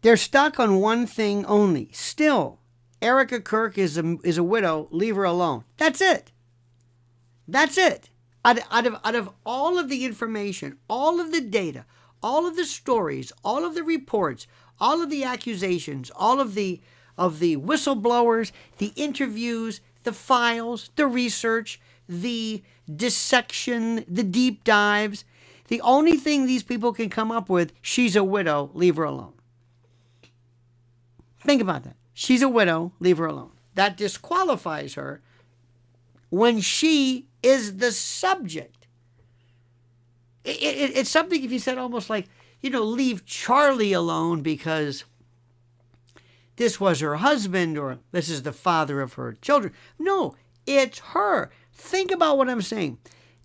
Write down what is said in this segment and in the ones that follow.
They're stuck on one thing only. Still, Erika Kirk is a widow. Leave her alone. That's it. That's it. Out of all of the information, all of the data, all of the stories, all of the reports, all of the accusations, all of the whistleblowers, the interviews, the files, the research, the dissection, the deep dives, the only thing these people can come up with, she's a widow, leave her alone. Think about that. She's a widow, leave her alone. That disqualifies her when she is the subject. It's something if you said almost like, leave Charlie alone because this was her husband or this is the father of her children. No, it's her. Think about what I'm saying.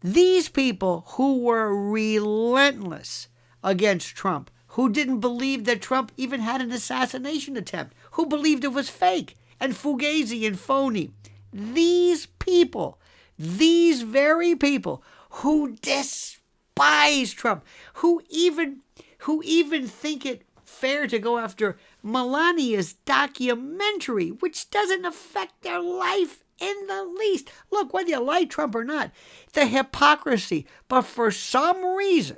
These people who were relentless against Trump, who didn't believe that Trump even had an assassination attempt, who believed it was fake and fugazi and phony. These people, these very people who despise Trump, who even think it fair to go after Melania's documentary, which doesn't affect their life in the least. Look, whether you like Trump or not, the hypocrisy. But for some reason,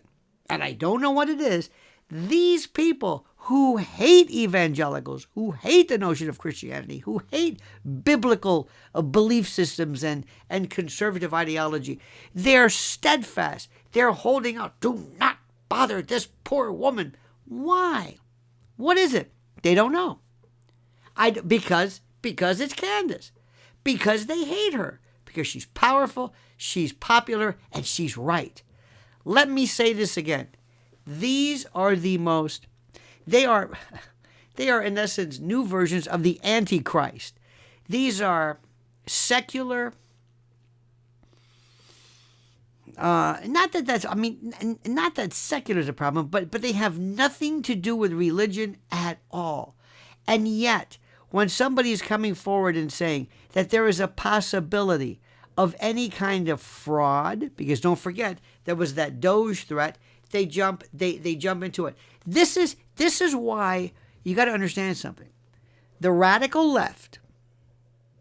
and I don't know what it is, these people who hate evangelicals, who hate the notion of Christianity, who hate biblical belief systems and conservative ideology, they're steadfast. They're holding out. Do not bother this poor woman. Why? What is it? They don't know. Because it's Candace. Because they hate her. Because she's powerful, she's popular, and she's right. Let me say this again. These are they are in essence new versions of the Antichrist. These are secular, not that secular is a problem, but they have nothing to do with religion at all. And yet, when somebody is coming forward and saying that there is a possibility of any kind of fraud, because don't forget, there was that Doge threat, they jump into it. This is why you got to understand something. The radical left,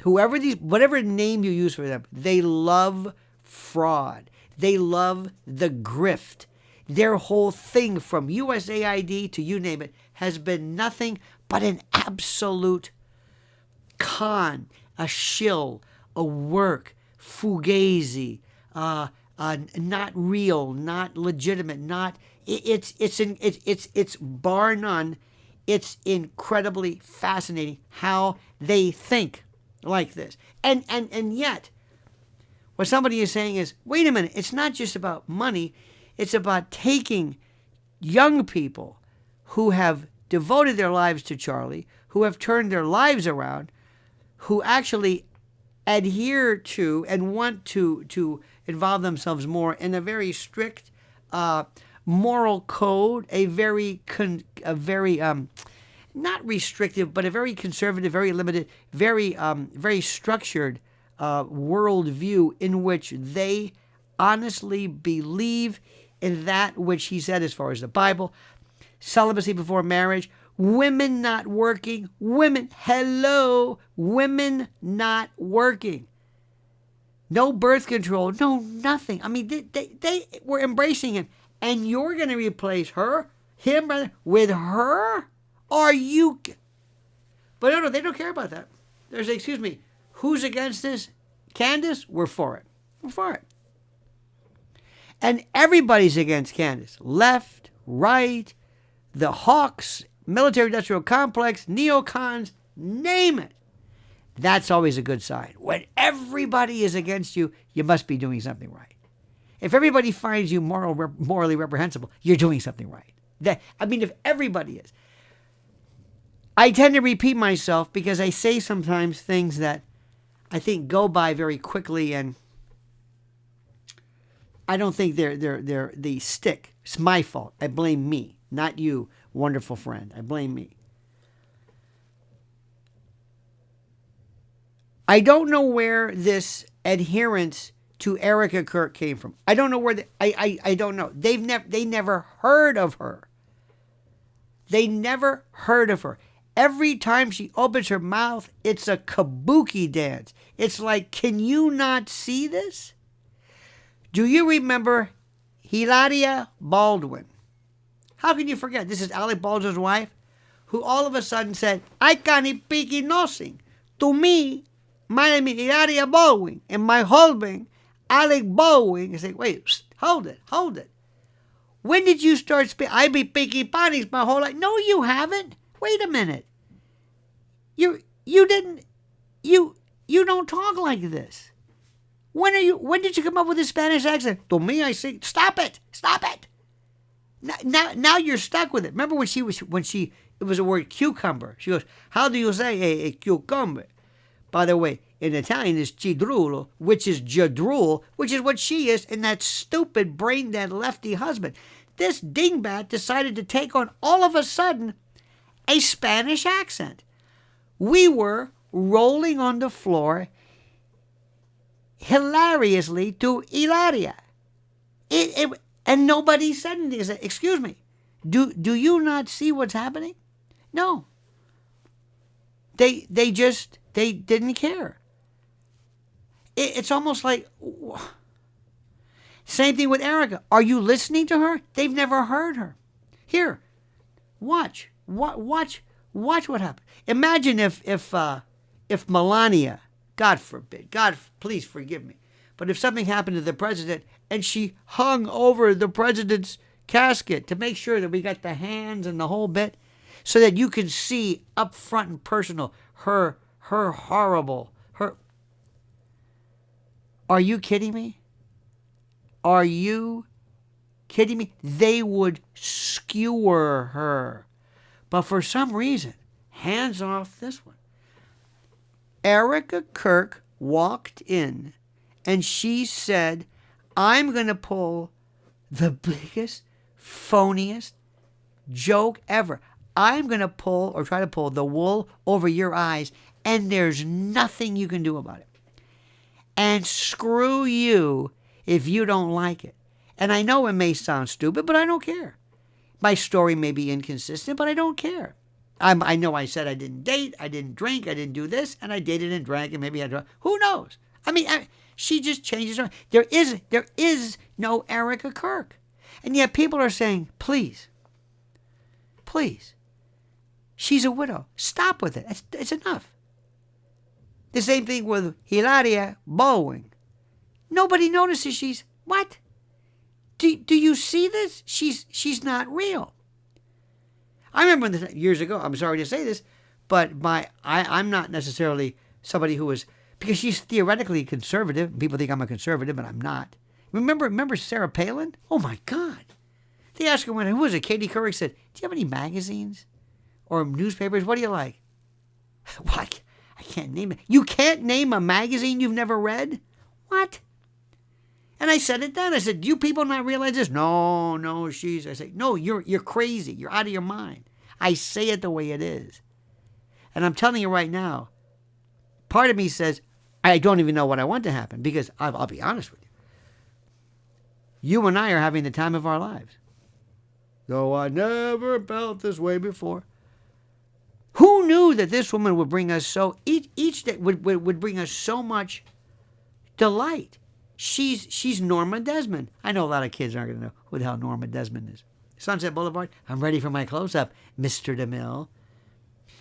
whatever name you use for them, they love fraud. They love the grift. Their whole thing from USAID to you name it has been nothing but an absolute con, a shill, a work, fugazi, not real, not legitimate, it's bar none. It's incredibly fascinating how they think like this. And yet, what somebody is saying is, wait a minute, it's not just about money, it's about taking young people who have devoted their lives to Charlie, who have turned their lives around, who actually adhere to and want to involve themselves more in a very strict moral code, a very not restrictive, but a very conservative, very limited, very structured worldview in which they honestly believe in that which he said as far as the Bible, celibacy before marriage, women not working, women not working. No birth control, no nothing. I mean, they were embracing him. And you're going to replace him with her? Are you? But no, they don't care about that. There's, excuse me, who's against this? Candace? We're for it. We're for it. And everybody's against Candace. Left, right, the hawks, military-industrial complex, neocons, name it. That's always a good sign. When everybody is against you, you must be doing something right. If everybody finds you morally reprehensible, you're doing something right. If everybody is. I tend to repeat myself because I say sometimes things that I think go by very quickly, and I don't think they stick. It's my fault. I blame me, not you, wonderful friend. I blame me. I don't know where this adherence to Erika Kirk came from. I don't know where I don't know. They never heard of her. They never heard of her. Every time she opens her mouth, it's a kabuki dance. It's like, can you not see this? Do you remember Hilaria Baldwin? How can you forget? This is Alec Baldwin's wife, who all of a sudden said, I can't speak nothing. To me, my name is Hilaria Baldwin, and my husband, Alec Baldwin, is like, wait, hold it. When did you start speaking? I've been speaking Spanish my whole life. No, you haven't. Wait a minute. You don't talk like this. When did you come up with this Spanish accent? To me, I say, stop it. Now you're stuck with it. Remember when it was a word cucumber. She goes, how do you say a cucumber? By the way, in Italian it's cidrulo, which is jadrul, which is what she is, and that stupid brain-dead lefty husband. This dingbat decided to take on, all of a sudden, a Spanish accent. We were rolling on the floor hilariously to Hilaria. And nobody said anything. I said, excuse me, do you not see what's happening? No. They didn't care. It's almost like, same thing with Erika. Are you listening to her? They've never heard her. Here, watch what happened. Imagine if Melania, God forbid, God please forgive me, but if something happened to the president and she hung over the president's casket to make sure that we got the hands and the whole bit, so that you can see up front and personal her horrible. Are you kidding me? Are you kidding me? They would skewer her. But for some reason, hands off this one. Erika Kirk walked in and she said, I'm going to pull the biggest, phoniest joke ever. I'm going to pull or try to pull the wool over your eyes, and there's nothing you can do about it. And screw you if you don't like it. And I know it may sound stupid, but I don't care. My story may be inconsistent, but I don't care. I know I said I didn't date, I didn't drink, I didn't do this, and I dated and drank, and maybe I drank. Who knows? I mean, she just changes her. There is no Erika Kirk. And yet people are saying, please, she's a widow. Stop with it. It's enough. The same thing with Hilaria Baldwin. Nobody notices she's, what? Do you see this? She's not real. I remember years ago, I'm sorry to say this, but I'm not necessarily somebody who was, because she's theoretically conservative. People think I'm a conservative, but I'm not. Remember Sarah Palin? Oh my God. They asked her who was it? Katie Couric said, do you have any magazines or newspapers? What do you like? What? I can't name it. You can't name a magazine you've never read? What? And I said it then. I said, do you people not realize this? No, I say, no, you're crazy. You're out of your mind. I say it the way it is. And I'm telling you right now, part of me says, I don't even know what I want to happen, because I'll be honest with you. You and I are having the time of our lives. Though I never felt this way before. Who knew that this woman would bring us each day would bring us so much delight? She's Norma Desmond. I know a lot of kids aren't going to know who the hell Norma Desmond is. Sunset Boulevard. I'm ready for my close-up, Mr. DeMille.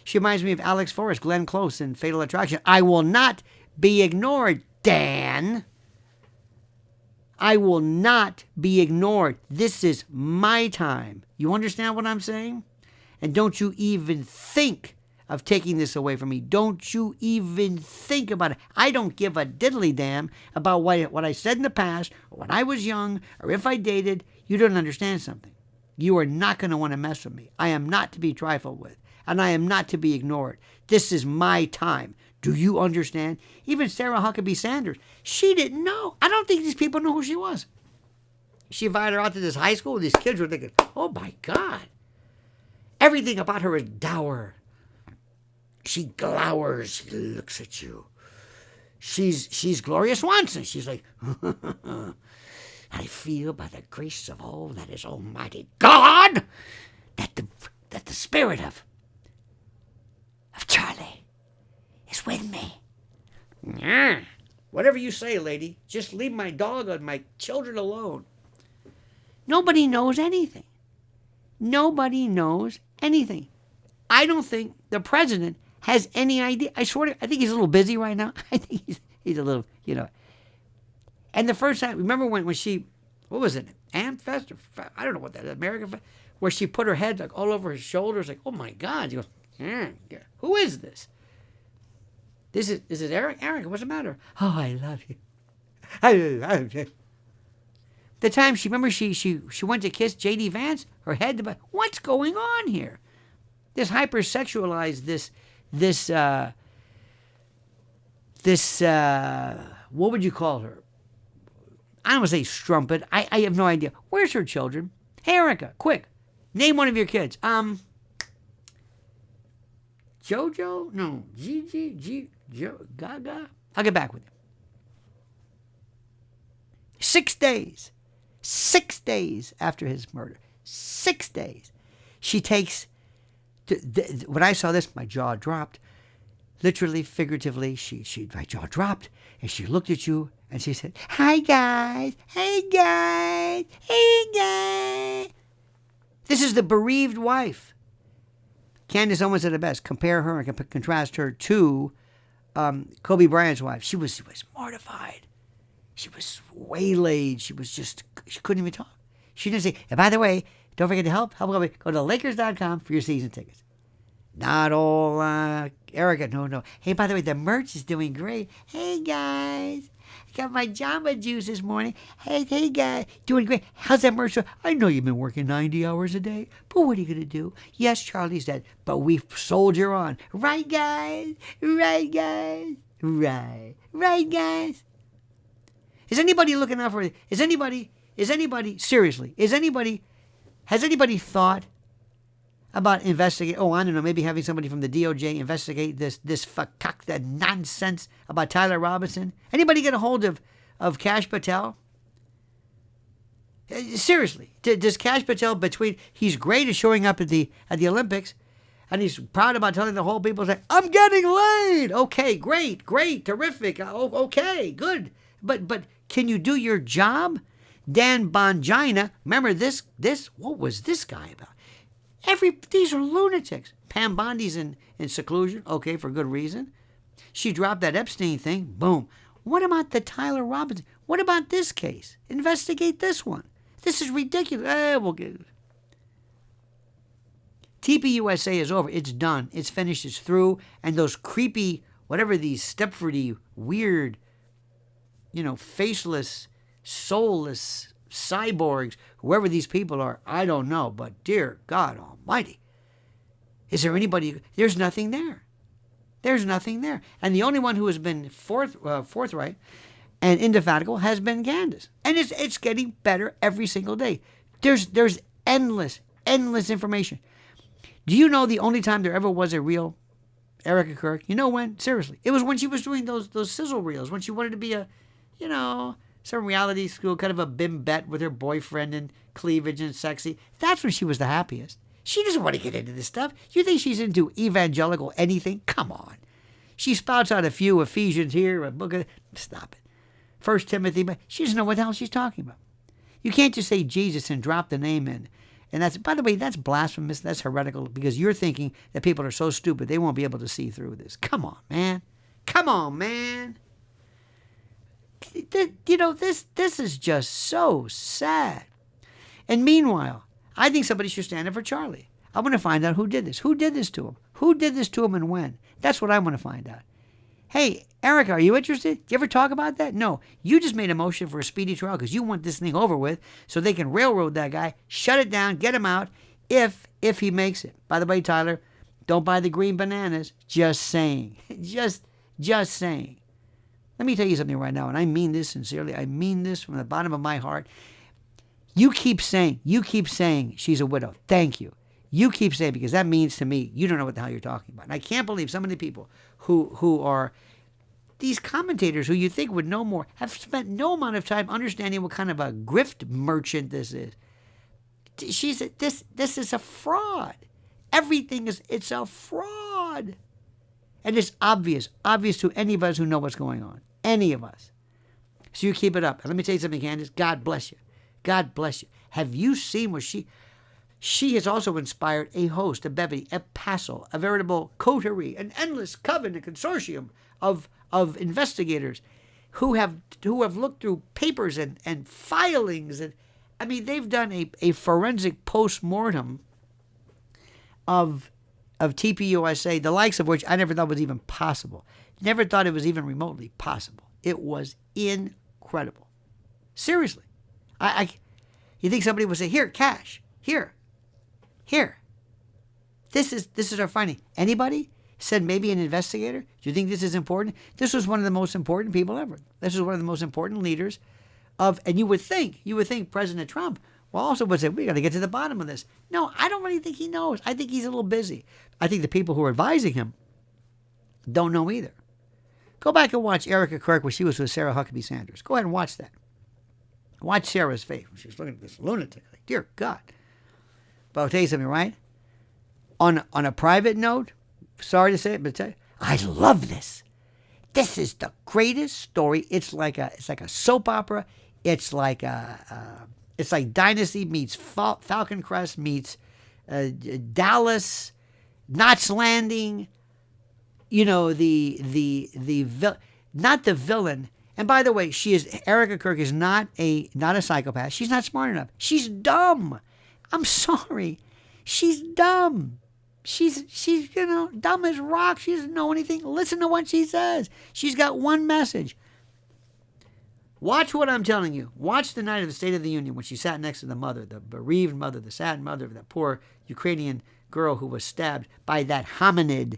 She reminds me of Alex Forrest, Glenn Close in Fatal Attraction. I will not be ignored, Dan. I will not be ignored. This is my time. You understand what I'm saying? And don't you even think of taking this away from me. Don't you even think about it. I don't give a diddly damn about what I said in the past, or when I was young, or if I dated. You don't understand something. You are not going to want to mess with me. I am not to be trifled with, and I am not to be ignored. This is my time. Do you understand? Even Sarah Huckabee Sanders, she didn't know. I don't think these people know who she was. She invited her out to this high school. These kids were thinking, oh my God. Everything about her is dour. She glowers. She looks at you. She's Gloria Swanson. She's like, I feel by the grace of all that is Almighty God that the that the spirit of Charlie is with me. Yeah. Whatever you say, lady. Just leave my dog and my children alone. Nobody knows anything. Nobody knows anything. I don't think the president has any idea. I think he's a little busy right now. I think he's a little, And the first time, remember when she, what was it, Amfest? I don't know what that is, American Fest, where she put her head like all over his shoulders, like, oh my God. He goes, who is this? Is it Eric? Eric, what's the matter? Oh, I love you. The time she went to kiss J.D. Vance, her head, what's going on here? This hypersexualized, this what would you call her? I don't want to say strumpet. I have no idea. Where's her children? Hey, Erika, quick. Name one of your kids. Jojo? No. Gigi? Gaga? I'll get back with you. 6 days. 6 days after his murder. 6 days. She takes... when I saw this, my jaw dropped. Literally, figuratively, my jaw dropped. And she looked at you and she said, hi, guys. Hey, guys. Hey, guys. This is the bereaved wife. Candace Owens said it best. Compare her and contrast her to Kobe Bryant's wife. She was mortified. She was waylaid. She couldn't even talk. She didn't say, and by the way, don't forget to help go to Lakers.com for your season tickets. Not all Erika. No. Hey, by the way, the merch is doing great. Hey, guys. I got my Jamba Juice this morning. Hey, guys. Doing great. How's that merch? I know you've been working 90 hours a day, but what are you going to do? Yes, Charlie's dead, but we soldier on. Right, guys? Right, guys? Right, guys? Is anybody looking out for it? Has anybody thought about investigating? Oh, I don't know, maybe having somebody from the DOJ investigate this fakakta nonsense about Tyler Robinson? Anybody get a hold of Kash Patel? Seriously, does Kash Patel, he's great at showing up at the Olympics, and he's proud about telling the whole people, like, I'm getting laid. Okay, great, terrific. Okay, good. But can you do your job? Dan Bongina, remember this? What was this guy about? These are lunatics. Pam Bondi's in seclusion, okay, for good reason. She dropped that Epstein thing, boom. What about the Tyler Robinson? What about this case? Investigate this one. This is ridiculous. We'll get it. TPUSA is over. It's done. It's finished. It's through. And those creepy, whatever these Stepfordy, weird, faceless, soulless cyborgs, whoever these people are, I don't know. But dear God Almighty, is there anybody? There's nothing there. There's nothing there. And the only one who has been forthright and indefatigable has been Candace. And it's getting better every single day. There's endless information. Do you know the only time there ever was a real Erika Kirk? You know when? Seriously. It was when she was doing those sizzle reels, when she wanted to be some reality school, kind of a bimbette with her boyfriend and cleavage and sexy. That's when she was the happiest. She doesn't want to get into this stuff. You think she's into evangelical anything? Come on. She spouts out a few Ephesians here, a book of... Stop it. 1 Timothy, but she doesn't know what the hell she's talking about. You can't just say Jesus and drop the name in. And that's, by the way, that's blasphemous. That's heretical, because you're thinking that people are so stupid they won't be able to see through this. Come on, man. This is just so sad. And meanwhile, I think somebody should stand up for Charlie. I want to find out who did this. Who did this to him? Who did this to him and when? That's what I want to find out. Hey, Erika, are you interested? Do you ever talk about that? No. You just made a motion for a speedy trial because you want this thing over with so they can railroad that guy, shut it down, get him out if he makes it. By the way, Tyler, don't buy the green bananas. Just saying. Just saying. Let me tell you something right now, and I mean this sincerely. I mean this from the bottom of my heart. You keep saying she's a widow. Thank you. You keep saying, because that means to me, you don't know what the hell you're talking about. And I can't believe some of the people who are these commentators who you think would know more have spent no amount of time understanding what kind of a grift merchant this is. This is a fraud. Everything it's a fraud. And it's obvious to any of us who know what's going on. Any of us. So you keep it up. And let me tell you something, Candace. God bless you. God bless you. Have you seen what she has also inspired a host, a bevy, a passel, a veritable coterie, an endless coven, a consortium of investigators who have looked through papers and filings. And I mean, they've done a forensic post-mortem of TPUSA, the likes of which I never thought was even possible. Never thought it was even remotely possible. It was incredible. Seriously. You think somebody would say, here, cash, here. This is our finding. Anybody said maybe an investigator? Do you think this is important? This was one of the most important people ever. This was one of the most important leaders and you would think President Trump also would say, we got to get to the bottom of this. No, I don't really think he knows. I think he's a little busy. I think the people who are advising him don't know either. Go back and watch Erika Kirk when she was with Sarah Huckabee Sanders. Go ahead and watch that. Watch Sarah's face when she's looking at this lunatic. Like, dear God. But I'll tell you something, right? On a private note, sorry to say it, but tell you, I love this. This is the greatest story. It's like a soap opera. It's like Dynasty meets Falcon Crest meets Dallas, Knots Landing. You know, not the villain. And by the way, Erika Kirk is not a psychopath. She's not smart enough. She's dumb. I'm sorry. She's dumb. She's dumb as rock. She doesn't know anything. Listen to what she says. She's got one message. Watch what I'm telling you. Watch the night of the State of the Union when she sat next to the mother, the bereaved mother, the sad mother of that poor Ukrainian girl who was stabbed by that hominid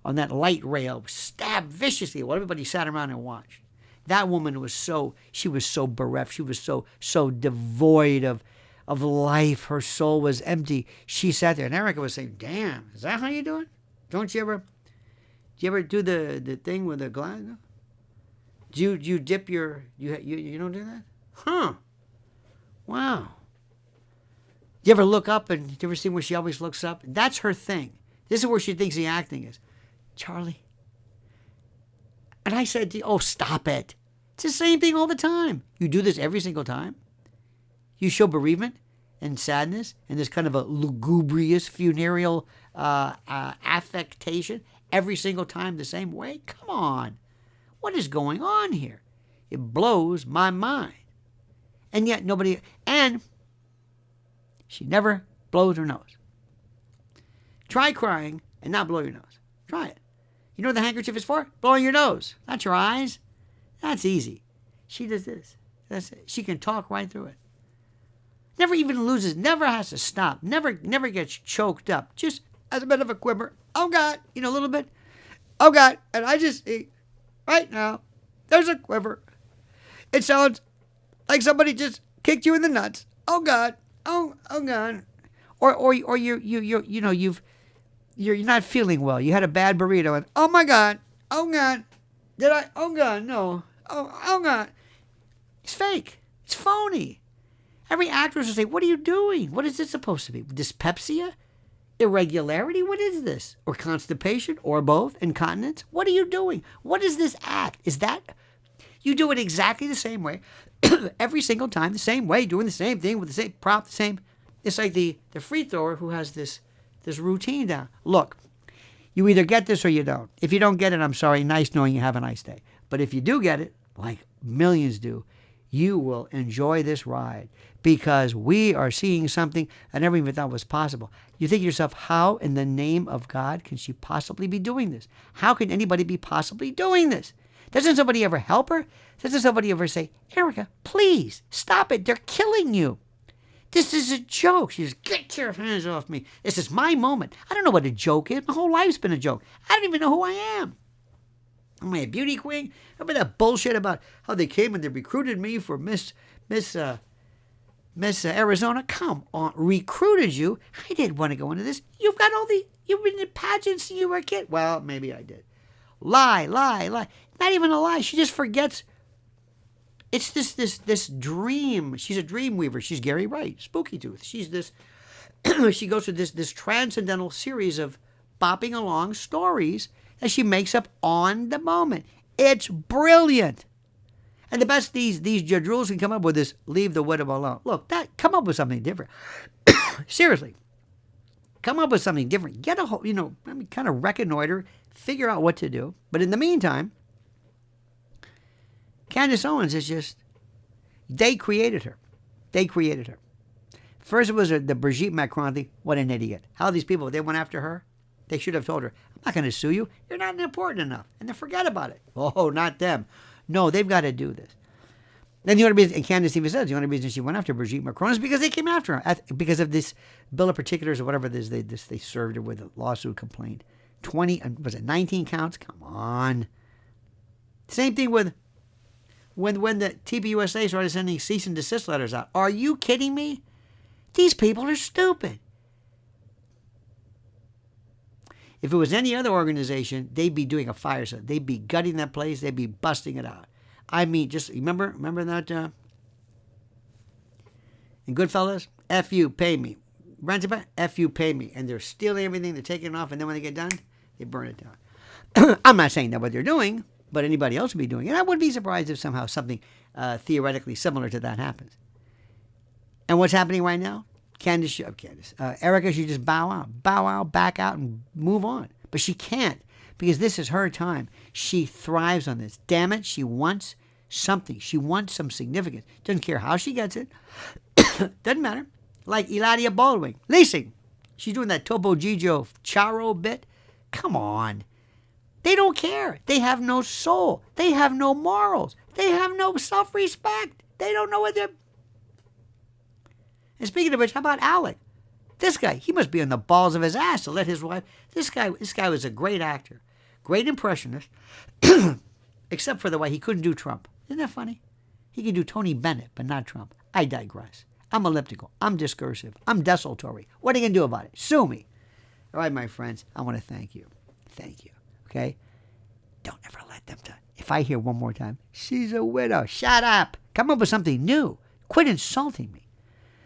on that light rail, stabbed viciously. Well, everybody sat around and watched. That woman was so bereft. She was so devoid of life. Her soul was empty. She sat there, and Erika was saying, damn, is that how you do it? Do you ever do the thing with the glass? No? Do you dip your, you don't do that? Huh. Wow. Do you ever look up do you ever see where she always looks up? That's her thing. This is where she thinks the acting is. Charlie. And I said, oh, stop it. It's the same thing all the time. You do this every single time. You show bereavement and sadness and this kind of a lugubrious funereal affectation every single time the same way. Come on. What is going on here? It blows my mind. And yet and she never blows her nose. Try crying and not blow your nose. Try it. You know what the handkerchief is for? Blowing your nose, not your eyes. That's easy. She does this. That's it. She can talk right through it. Never even loses, never has to stop, never gets choked up. Just as a bit of a quiver. Oh God, a little bit. Oh God, and I just see right now, there's a quiver. It sounds like somebody just kicked you in the nuts. Oh God, oh God, or you're not feeling well. You had a bad burrito, and oh my God, oh God, did I? Oh God, no, oh God, it's fake, it's phony. Every actress will say, what are you doing? What is this supposed to be? Dyspepsia? Irregularity? What is this? Or constipation? Or both? Incontinence? What are you doing? What is this act? Is that... You do it exactly the same way, every single time, the same way, doing the same thing with the same prop, the same... It's like the free thrower who has this routine down. Look, you either get this or you don't. If you don't get it, I'm sorry. Nice knowing you. Have a nice day. But if you do get it, like millions do, you will enjoy this ride because we are seeing something I never even thought was possible. You think to yourself, how in the name of God can she possibly be doing this? How can anybody be possibly doing this? Doesn't somebody ever help her? Doesn't somebody ever say, Erika, please stop it. They're killing you. This is a joke. She says, get your hands off me. This is my moment. I don't know what a joke is. My whole life's been a joke. I don't even know who I am. Am I a beauty queen? Remember that bullshit about how they came and they recruited me for Miss Arizona? Come on, recruited you? I didn't want to go into this. You've been in pageants since you were a kid. Well, maybe I did. Lie. Not even a lie. She just forgets. It's this dream. She's a dream weaver. She's Gary Wright, Spooky Tooth. She's this she goes through this transcendental series of bopping along stories that she makes up on the moment. It's brilliant. And the best these jadruls can come up with is leave the widow alone. Look, come up with something different. Seriously. Come up with something different. Get a whole, kind of reconnoiter, figure out what to do. But in the meantime, Candace Owens is just, they created her. They created her. First it was the Brigitte Macron thing. What an idiot. How these people, they went after her? They should have told her, I'm not going to sue you. You're not important enough. And then forget about it. Oh, not them. No, they've got to do this. Then the only reason, and Candace even says, the only reason she went after Brigitte Macron is because they came after her. Because of this bill of particulars or whatever it is they served her with a lawsuit complaint. 19 counts? Come on. Same thing with when the TPUSA started sending cease and desist letters out. Are you kidding me? These people are stupid. If it was any other organization, they'd be doing a fire sale. They'd be gutting that place. They'd be busting it out. I mean, just remember that in Goodfellas? F you, pay me. Ransom, F you, pay me. And they're stealing everything, they're taking it off, and then when they get done, they burn it down. I'm not saying that's what they're doing, but anybody else would be doing it. And I wouldn't be surprised if somehow something theoretically similar to that happens. And what's happening right now? Erika should just bow out, back out, and move on. But she can't, because this is her time. She thrives on this. Damn it, she wants something. She wants some significance. Doesn't care how she gets it. Doesn't matter. Like Hilaria Baldwin. Leasing. She's doing that Topo Gigio Charo bit. Come on. They don't care. They have no soul. They have no morals. They have no self-respect. They don't know what they're... And speaking of which, how about Alec? This guy, he must be on the balls of his ass to let his wife... This guy was a great actor. Great impressionist. Except for the way he couldn't do Trump. Isn't that funny? He can do Tony Bennett, but not Trump. I digress. I'm elliptical. I'm discursive. I'm desultory. What are you going to do about it? Sue me. All right, my friends, I want to thank you. Thank you. Okay? Don't ever let them do it. If I hear one more time, she's a widow. Shut up. Come up with something new. Quit insulting me.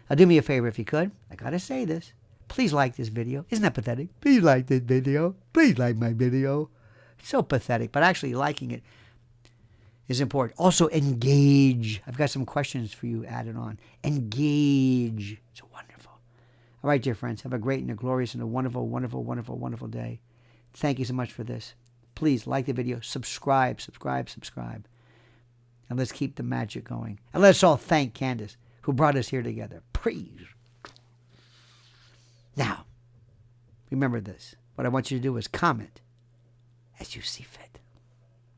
Now, do me a favor if you could. I got to say this. Please like this video. Isn't that pathetic? Please like this video. Please like my video. It's so pathetic, but actually liking it is important. Also, engage. I've got some questions for you added on. Engage. It's wonderful. All right, dear friends. Have a great and a glorious and a wonderful, wonderful, wonderful, wonderful day. Thank you so much for this. Please like the video. Subscribe. And let's keep the magic going. And let's all thank Candace, who brought us here together. Praise. Now, remember this. What I want you to do is comment as you see fit.